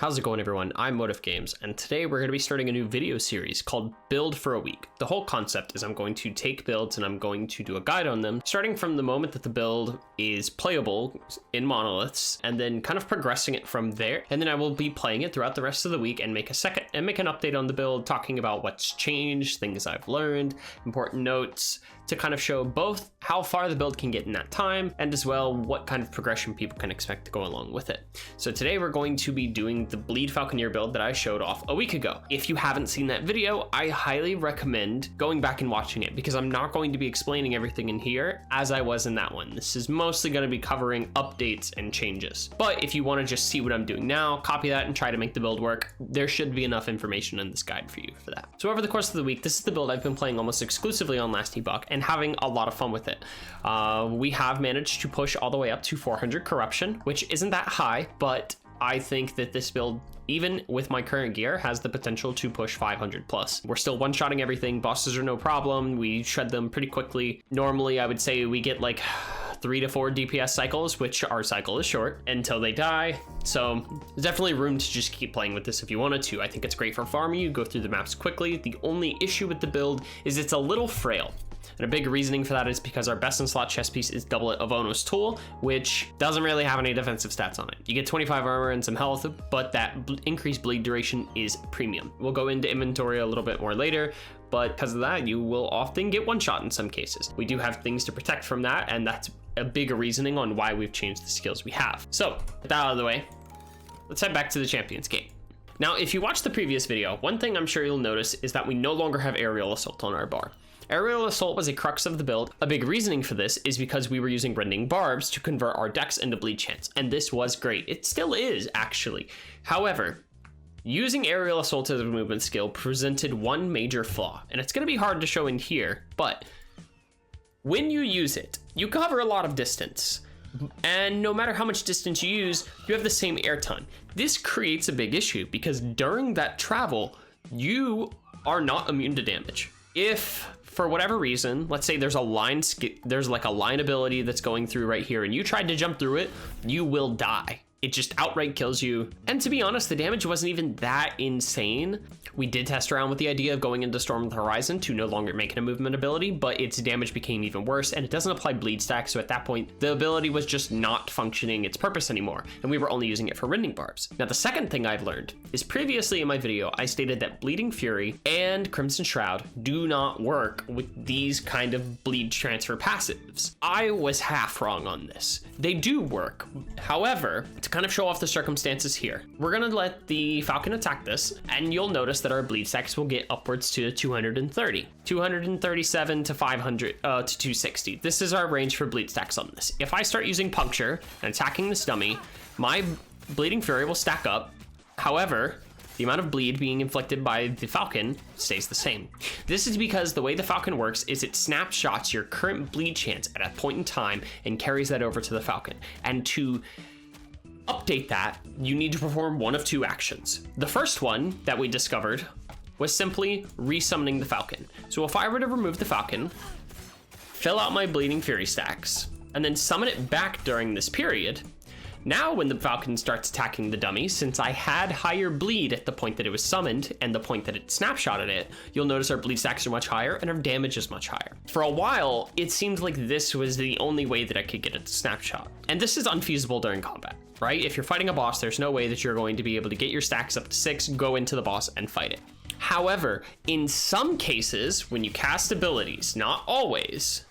How's it going, everyone? I'm Motive Games, and today we're going to be starting a new video series called Build for a Week. The whole concept is I'm going to take builds and I'm going to do a guide on them, starting from the moment that the build is playable in monoliths, and then kind of progressing it from there. And then I will be playing it throughout the rest of the week and make an update on the build, talking about what's changed, things I've learned, important notes, to kind of show both how far the build can get in that time, and as well what kind of progression people can expect to go along with it. So today we're going to be doing the Bleed Falconer build that I showed off a week ago. If you haven't seen that video, I highly recommend going back and watching it, because I'm not going to be explaining everything in here as I was in that one. This is mostly going to be covering updates and changes. But if you want to just see what I'm doing now, copy that and try to make the build work, there should be enough information in this guide for you for that. So over the course of the week, this is the build I've been playing almost exclusively on Last Epoch and having a lot of fun with it. We have managed to push all the way up to 400 corruption, which isn't that high, but I think that this build, even with my current gear, has the potential to push 500 plus. We're still one-shotting everything. Bosses are no problem. We shred them pretty quickly. Normally, I would say we get like 3 to 4 DPS cycles, which our cycle is short, until they die. So there's definitely room to just keep playing with this if you wanted to. I think it's great for farming. You go through the maps quickly. The only issue with the build is it's a little frail. And a big reasoning for that is because our best in slot chest piece is Doublet of Ono's Tool, which doesn't really have any defensive stats on it. You get 25 armor and some health, but that increased bleed duration is premium. We'll go into inventory a little bit more later, but because of that, you will often get one shot in some cases. We do have things to protect from that, and that's a big reasoning on why we've changed the skills we have. So with that out of the way, let's head back to the Champions Gate. Now, if you watched the previous video, one thing I'm sure you'll notice is that we no longer have Aerial Assault on our bar. Aerial Assault was a crux of the build. A big reasoning for this is because we were using Rending Barbs to convert our decks into bleed chance, and this was great. It still is, actually. However, using Aerial Assault as a movement skill presented one major flaw, and it's going to be hard to show in here, but when you use it, you cover a lot of distance. And no matter how much distance you use, you have the same air ton. This creates a big issue because during that travel, you are not immune to damage. If for whatever reason, let's say there's like a line ability that's going through right here and you tried to jump through it, you will die. It just outright kills you. And to be honest, the damage wasn't even that insane. We did test around with the idea of going into Storm of the Horizon to no longer make it a movement ability, but its damage became even worse, and it doesn't apply bleed stack, so at that point, the ability was just not functioning its purpose anymore, and we were only using it for Rending Barbs. Now, the second thing I've learned is previously in my video, I stated that Bleeding Fury and Crimson Shroud do not work with these kind of bleed transfer passives. I was half wrong on this. They do work. However, to kind of show off the circumstances here, we're gonna let the Falcon attack this, and you'll notice that our bleed stacks will get upwards to 230, 237 to 500 to 260. This is our range for bleed stacks on this. If I start using Puncture and attacking this dummy, my Bleeding Fury will stack up. However, the amount of bleed being inflicted by the Falcon stays the same. This is because the way the Falcon works is it snapshots your current bleed chance at a point in time and carries that over to the Falcon. And to update that, you need to perform one of two actions. The first one that we discovered was simply resummoning the Falcon. So if I were to remove the Falcon, fill out my Bleeding Fury stacks, and then summon it back during this period, now when the Falcon starts attacking the dummy, since I had higher bleed at the point that it was summoned and the point that it snapshotted it, you'll notice our bleed stacks are much higher and our damage is much higher. For a while, it seemed like this was the only way that I could get it to snapshot. And this is unfeasible during combat, right? If you're fighting a boss, there's no way that you're going to be able to get your stacks up to 6, go into the boss and fight it. However, in some cases, when you cast abilities, not always,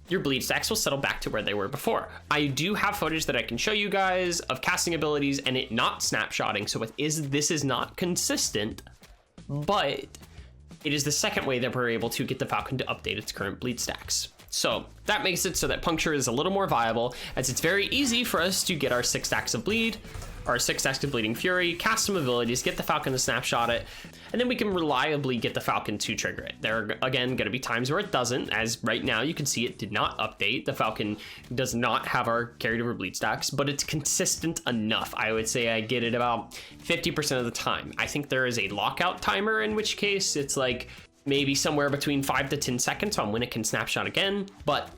your bleed stacks will settle back to where they were before. I do have footage that I can show you guys of casting abilities and it not snapshotting, so this is not consistent, but it is the second way that we're able to get the Falcon to update its current bleed stacks. So that makes it so that Puncture is a little more viable, as it's very easy for us to get our 6 stacks of bleed, our 6 stacks of Bleeding Fury, cast some abilities, get the Falcon to snapshot it, and then we can reliably get the Falcon to trigger it. There are, again, going to be times where it doesn't, as right now you can see it did not update. The Falcon does not have our carried over bleed stacks, but it's consistent enough. I would say I get it about 50% of the time. I think there is a lockout timer, in which case it's like maybe somewhere between 5 to 10 seconds on when it can snapshot again, but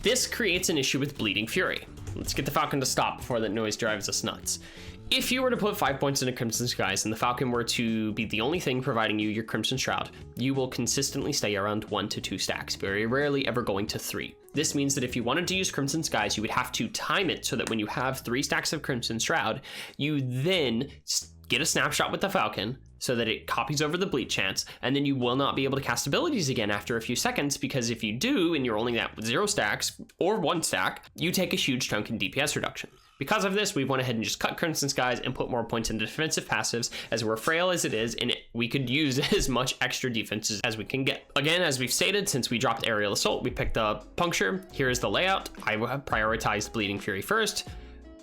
this creates an issue with Bleeding Fury. Let's get the Falcon to stop before that noise drives us nuts. If you were to put 5 points into Crimson Skies and the Falcon were to be the only thing providing you your Crimson Shroud, you will consistently stay around 1 to 2 stacks, very rarely ever going to 3. This means that if you wanted to use Crimson Skies, you would have to time it so that when you have 3 stacks of Crimson Shroud, you then get a snapshot with the Falcon so that it copies over the bleed chance, and then you will not be able to cast abilities again after a few seconds, because if you do and you're only at 0 stacks or 1 stack, you take a huge chunk in DPS reduction. Because of this, we went ahead and just cut Crimson Skies and put more points into defensive passives, as we're frail as it is, and we could use as much extra defenses as we can get. Again, as we've stated, since we dropped Aerial Assault, we picked up Puncture. Here's the layout. I have prioritized Bleeding Fury first,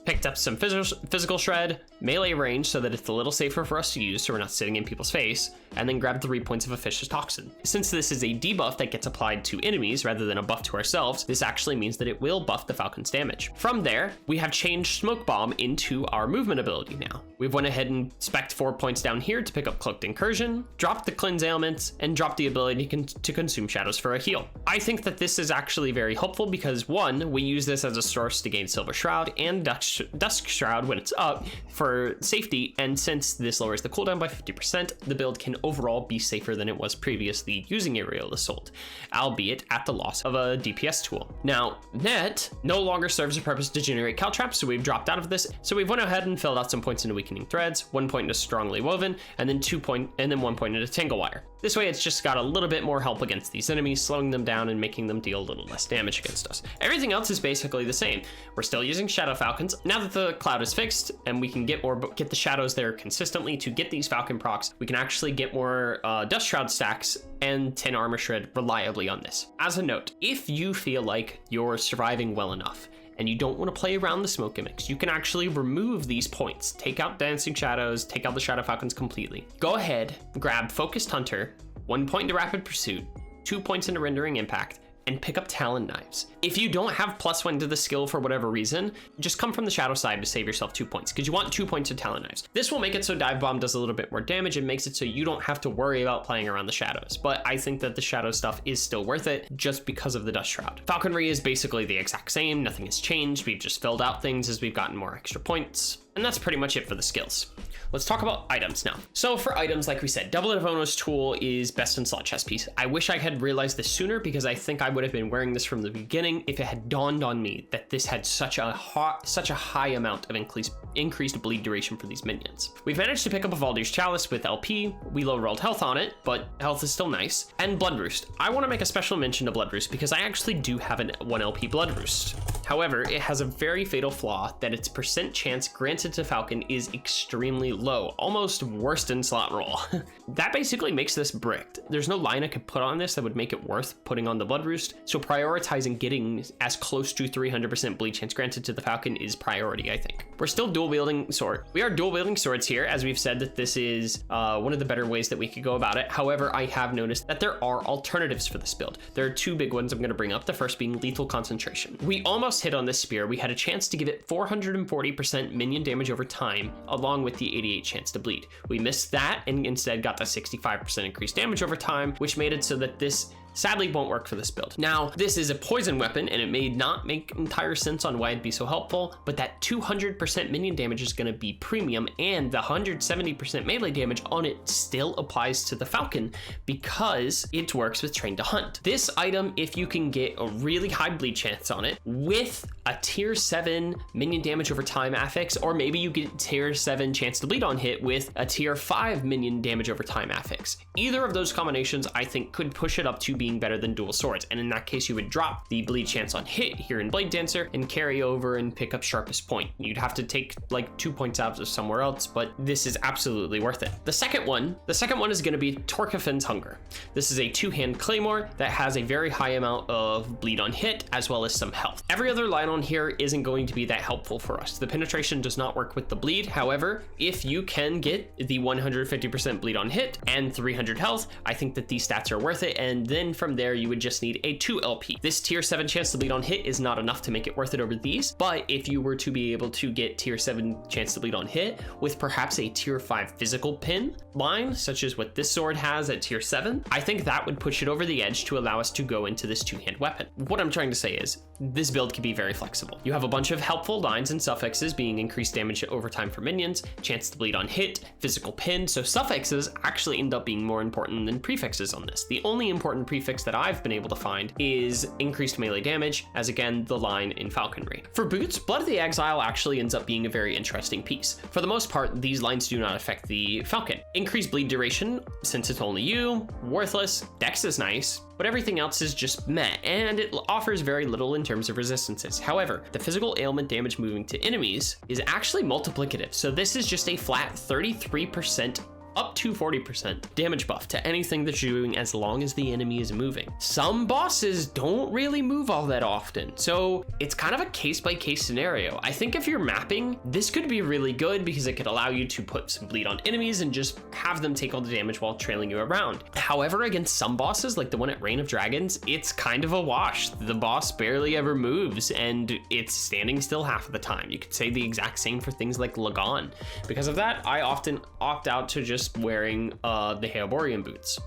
picked up some physical shred, melee range so that it's a little safer for us to use so we're not sitting in people's face, and then grabbed 3 points of Officious Toxin. Since this is a debuff that gets applied to enemies rather than a buff to ourselves, this actually means that it will buff the Falcon's damage. From there, we have changed Smoke Bomb into our movement ability now. We've went ahead and spec'd 4 points down here to pick up Cloaked Incursion, dropped the Cleanse Ailments, and dropped the ability to consume shadows for a heal. I think that this is actually very helpful because 1, we use this as a source to gain Silver Shroud and Dusk Shroud when it's up for safety, and since this lowers the cooldown by 50%, the build can overall be safer than it was previously using Aerial Assault, albeit at the loss of a DPS tool. Now, Net no longer serves a purpose to generate Caltraps, so we've dropped out of this. So we've went ahead and filled out some points into Weakening Threads, 1 point into Strongly Woven, and then 1 point into Tangle Wire. This way, it's just got a little bit more help against these enemies, slowing them down and making them deal a little less damage against us. Everything else is basically the same. We're still using Shadow Falcons. Now that the cloud is fixed and we can get the shadows there consistently to get these Falcon procs, we can actually get more Dust Shroud stacks and 10 Armor Shred reliably on this. As a note, if you feel like you're surviving well enough and you don't want to play around the smoke gimmicks, you can actually remove these points. Take out Dancing Shadows, take out the Shadow Falcons completely. Go ahead, grab Focused Hunter, 1 point into Rapid Pursuit, 2 points into Rendering Impact, and pick up Talon Knives. If you don't have +1 to the skill for whatever reason, just come from the shadow side to save yourself 2 points, because you want 2 points of Talon Knives. This will make it so Dive Bomb does a little bit more damage and makes it so you don't have to worry about playing around the shadows, but I think that the shadow stuff is still worth it just because of the Dust Shroud. Falconry is basically the exact same, nothing has changed, we've just filled out things as we've gotten more extra points, and that's pretty much it for the skills. Let's talk about items now. So for items, like we said, Double Devono's tool is best in slot chest piece. I wish I had realized this sooner, because I think I would have been wearing this from the beginning if it had dawned on me that this had such a high amount of increased bleed duration for these minions. We've managed to pick up a Valdir's Chalice with LP. We low rolled health on it, but health is still nice. And Blood Roost. I want to make a special mention to Blood Roost because I actually do have a 1 LP Blood Roost. However, it has a very fatal flaw that its percent chance granted to Falcon is extremely low, almost worse than slot roll. That basically makes this bricked. There's no line I could put on this that would make it worth putting on the Blood Roost, so prioritizing getting as close to 300% bleed chance granted to the Falcon is priority, I think. We're still dual wielding sword. We are dual wielding swords here, as we've said that this is one of the better ways that we could go about it. However, I have noticed that there are alternatives for this build. There are 2 big ones I'm going to bring up, the first being Lethal Concentration. We almost hit on this spear. We had a chance to give it 440% minion damage over time, along with the 88 chance to bleed. We missed that and instead got the 65% increased damage over time, which made it so that this sadly won't work for this build. Now, this is a poison weapon, and it may not make entire sense on why it'd be so helpful, but that 200% minion damage is going to be premium, and the 170% melee damage on it still applies to the Falcon because it works with Train to Hunt. This item, if you can get a really high bleed chance on it with a tier 7 minion damage over time affix, or maybe you get tier 7 chance to bleed on hit with a tier 5 minion damage over time affix. Either of those combinations, I think, could push it up to being better than dual swords, and in that case you would drop the bleed chance on hit here in Blade Dancer and carry over and pick up Sharpest Point. You'd have to take like 2 points out of somewhere else, but this is absolutely worth it. The second one is going to be Torquefin's Hunger. This is a 2-hand claymore that has a very high amount of bleed on hit as well as some health. Every other line on here isn't going to be that helpful for us. The penetration does not work with the bleed. However, if you can get the 150% bleed on hit and 300 health, I think that these stats are worth it, and then then from there you would just need a 2 LP. This tier 7 chance to bleed on hit is not enough to make it worth it over these, but if you were to be able to get tier 7 chance to bleed on hit with perhaps a tier 5 physical pin line, such as what this sword has at tier 7, I think that would push it over the edge to allow us to go into this 2-hand weapon. What I'm trying to say is, this build can be very flexible. You have a bunch of helpful lines and suffixes, being increased damage over time for minions, chance to bleed on hit, physical pin, so suffixes actually end up being more important than prefixes on this. The only important prefix that I've been able to find is increased melee damage, as again, the line in Falconry. For boots, Blood of the Exile actually ends up being a very interesting piece. For the most part, these lines do not affect the Falcon. Increased bleed duration, since it's only you, worthless, dex is nice, but everything else is just meh, and it offers very little in terms of resistances. However, the physical ailment damage moving to enemies is actually multiplicative, so this is just a flat 33% up to 40% damage buff to anything that you're doing as long as the enemy is moving. Some bosses don't really move all that often, so it's kind of a case-by-case scenario. I think if you're mapping, this could be really good because it could allow you to put some bleed on enemies and just have them take all the damage while trailing you around. However, against some bosses, like the one at Reign of Dragons, it's kind of a wash. The boss barely ever moves and it's standing still half of the time. You could say the exact same for things like Lagan. Because of that, I often opt out to just wearing the Haoborian boots.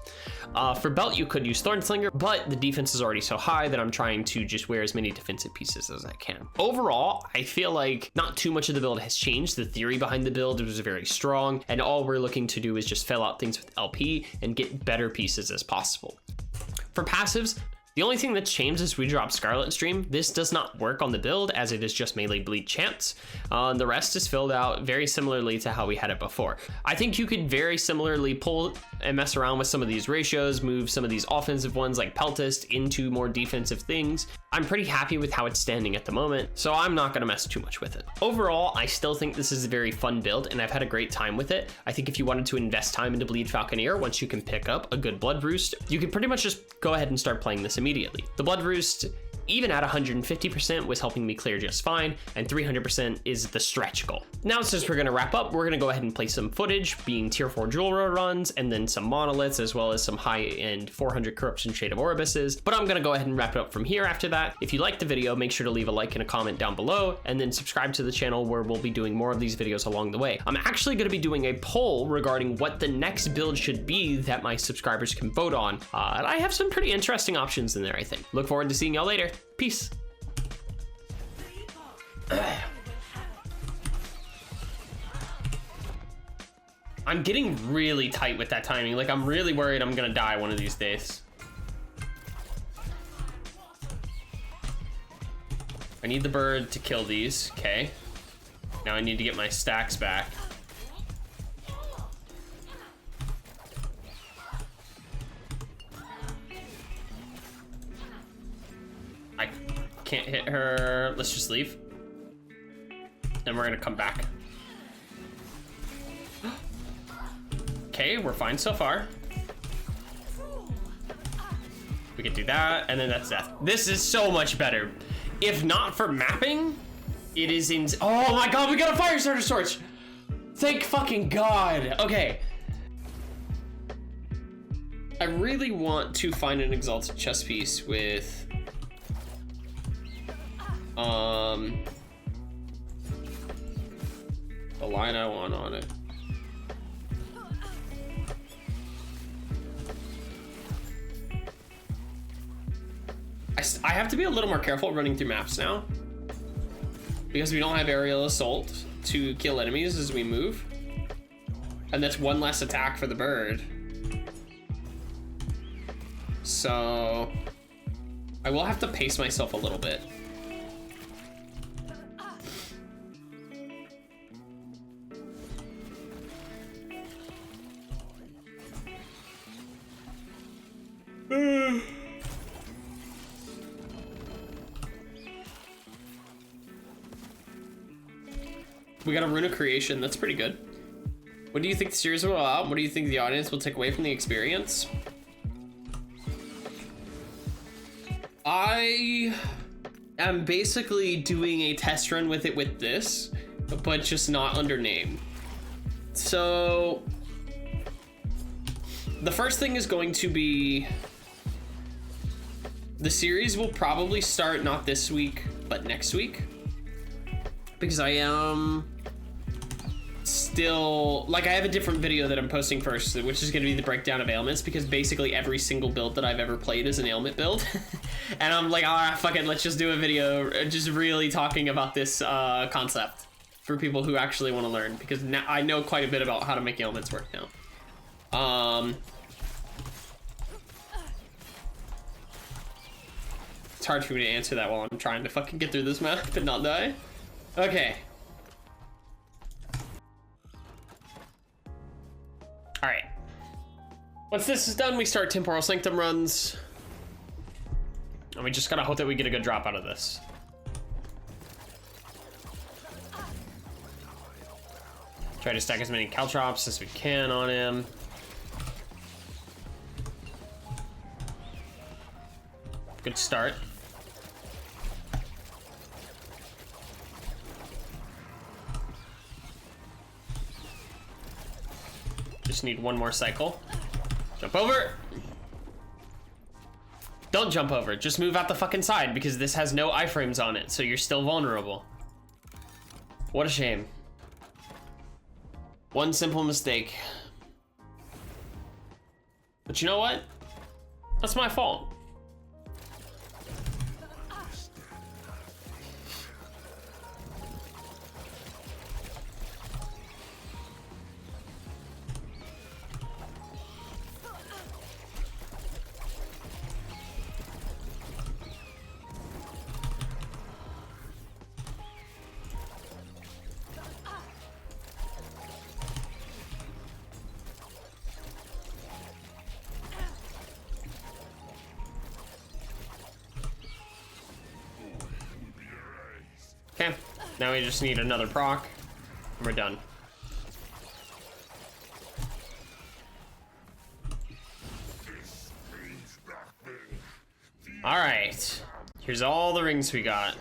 For belt, you could use Thornslinger, but the defense is already so high that I'm trying to just wear as many defensive pieces as I can. Overall, I feel like not too much of the build has changed. The theory behind the build was very strong, and all we're looking to do is just fill out things with LP and get better pieces as possible. For passives, the only thing that's changed is we dropped Scarlet Stream. This does not work on the build as it is just melee bleed chance. The rest is filled out very similarly to how we had it before. I think you could very similarly pull and mess around with some of these ratios, move some of these offensive ones like Peltist into more defensive things. I'm pretty happy with how it's standing at the moment, so I'm not gonna mess too much with it. Overall, I still think this is a very fun build and I've had a great time with it. I think if you wanted to invest time into Bleed Falconer, once you can pick up a good Blood Roost, you could pretty much just go ahead and start playing this immediately. The Blood Roost, even at 150%, was helping me clear just fine, and 300% is the stretch goal. Now, since we're gonna wrap up, we're gonna go ahead and play some footage, being tier 4 Julra runs, and then some monoliths, as well as some high-end 400 Corruption Shade of Orobysses. But I'm gonna go ahead and wrap it up from here after that. If you liked the video, make sure to leave a like and a comment down below, and then subscribe to the channel where we'll be doing more of these videos along the way. I'm actually gonna be doing a poll regarding what the next build should be that my subscribers can vote on, and I have some pretty interesting options in there, I think. Look forward to seeing y'all later. Peace. I'm getting really tight with that timing. Like, I'm really worried I'm gonna die one of these days. I need the bird to kill these. Okay. Now I need to get my stacks back. I can't hit her. Let's just leave. And we're gonna come back. Okay, we're fine so far. We can do that, and then that's death. This is so much better. If not for mapping, it is in. Oh my god, we got a fire starter torch! Thank fucking god. Okay. I really want to find an exalted chess piece with the line I want on it. I have to be a little more careful running through maps now, because we don't have aerial assault to kill enemies as we move, and that's one less attack for the bird. So I will have to pace myself a little bit. We got a Rune of Creation, that's pretty good. What do you think the series will allow? What do you think the audience will take away from the experience? I am basically doing a test run with it with this, but just not under name. So the first thing is going to be The series will probably start not this week, but next week. Because I am still, like, I have a different video that I'm posting first, which is going to be the breakdown of ailments, because basically every single build that I've ever played is an ailment build. And I'm like, ah, fuck it, let's just do a video just really talking about this concept for people who actually want to learn, because now I know quite a bit about how to make ailments work now. It's hard for me to answer that while I'm trying to fucking get through this map and not die. Okay. All right. Once this is done, we start Temporal Sanctum runs. And we just gotta hope that we get a good drop out of this. Try to stack as many caltrops as we can on him. Good start. Just need one more cycle. Jump over. Don't jump over, just move out the fucking side, because this has no iframes on it, so you're still vulnerable. What a shame. One simple mistake. But you know what? That's my fault. Okay, now we just need another proc, and we're done. All right, here's all the rings we got.